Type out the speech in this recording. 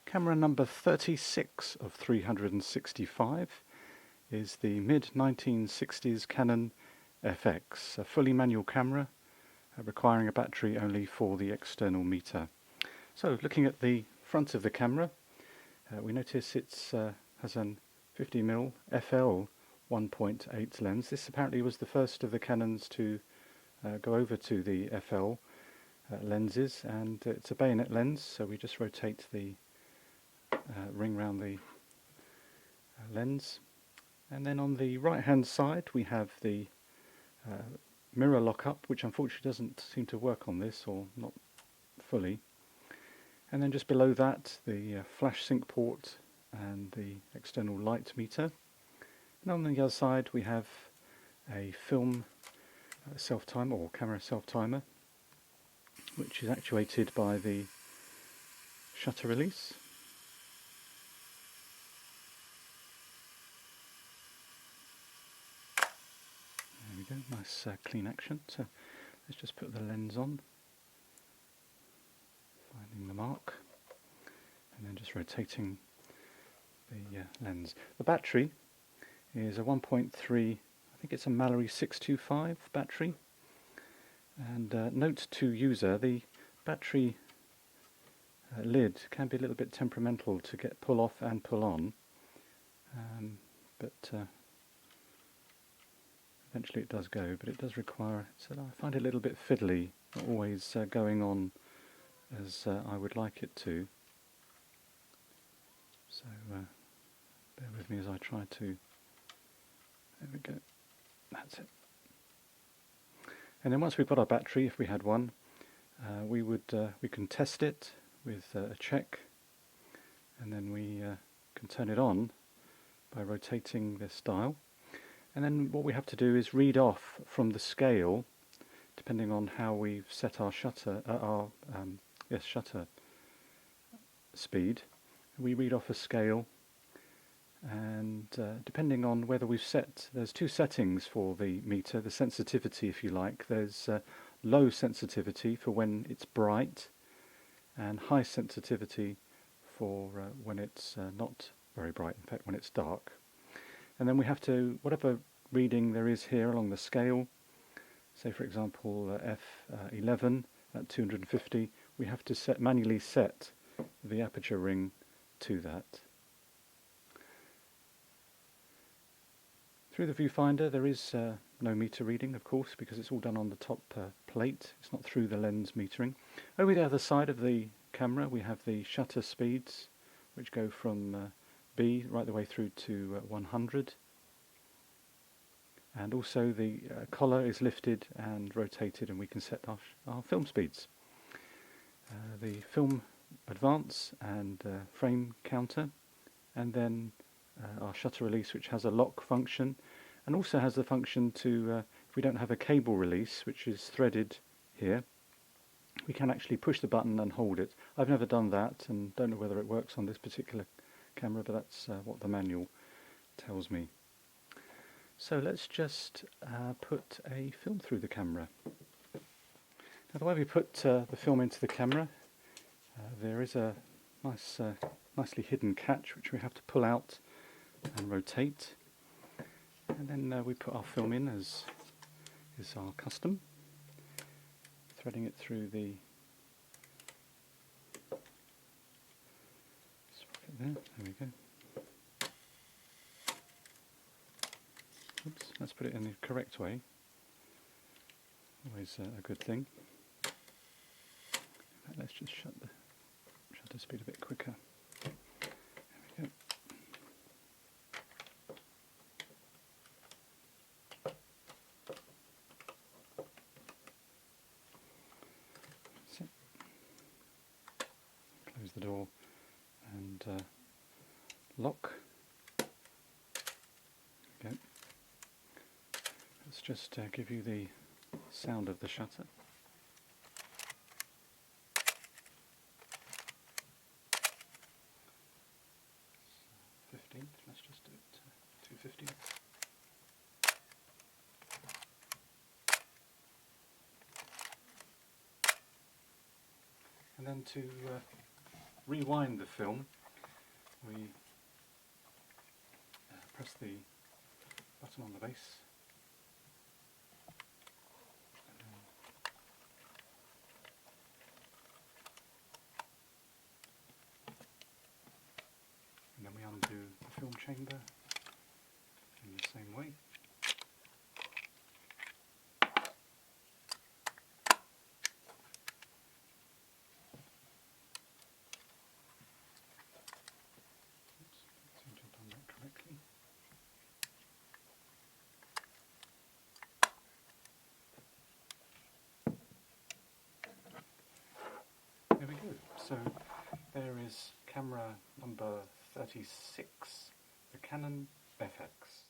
Camera number 36 of 365 is the mid-1960s Canon FX, a fully manual camera requiring a battery only for the external meter. So looking at the front of the camera, we notice it has an 50mm FL 1.8 lens. This apparently was the first of the Canons to go over to the FL lenses, and it's a bayonet lens, so we just rotate the ring round the lens. And then on the right hand side we have the mirror lockup, which unfortunately doesn't seem to work on this, or not fully. And then just below that the flash sync port and the external light meter. And on the other side we have a film self-timer, or camera self-timer, which is actuated by the shutter release. There we go, nice clean action. So let's just put the lens on, finding the mark, and then just rotating the lens. The battery is a 1.3, I think it's a Mallory 625 battery. And note to user, the battery lid can be a little bit temperamental to get pull off and pull on, but eventually it does go, but it does require, so I find it a little bit fiddly, not always going on as I would like it to. So bear with me as I try to, there we go, that's it. And then once we've got our battery, if we had one, we can test it with a check, and then we can turn it on by rotating this dial. And then what we have to do is read off from the scale, depending on how we've set our shutter, shutter speed. We read off a scale, and depending on whether we've set, there's two settings for the meter, the sensitivity if you like. There's low sensitivity for when it's bright, and high sensitivity for when it's not very bright, in fact when it's dark. And then we have to, whatever reading there is here along the scale, say for example F11 at 250, we have to manually set the aperture ring to that. Through the viewfinder there is no meter reading, of course, because it's all done on the top plate. It's not through the lens metering. Over the other side of the camera we have the shutter speeds, which go from B right the way through to 100. And also the collar is lifted and rotated, and we can set our film speeds. The film advance and frame counter, and then our shutter release, which has a lock function, and also has the function to, if we don't have a cable release, which is threaded here, we can actually push the button and hold it. I've never done that and don't know whether it works on this particular camera, but that's what the manual tells me. So let's just put a film through the camera. Now the way we put the film into the camera, there is a nice, nicely hidden catch which we have to pull out and rotate, and then we put our film in as is our custom, threading it through the sprocket there we go. Oops, let's put it in the correct way, always a good thing. Let's just shut the shutter speed a bit quicker. There we go. That's it. Close the door and lock. Okay. Let's just give you the sound of the shutter. 15. Let's just do it 215. And then to rewind the film, we press the button on the base, and then we undo the film chamber in the same way. Oops, don't seem to have done that correctly. There we go. So there is camera number 36, the Canon FX.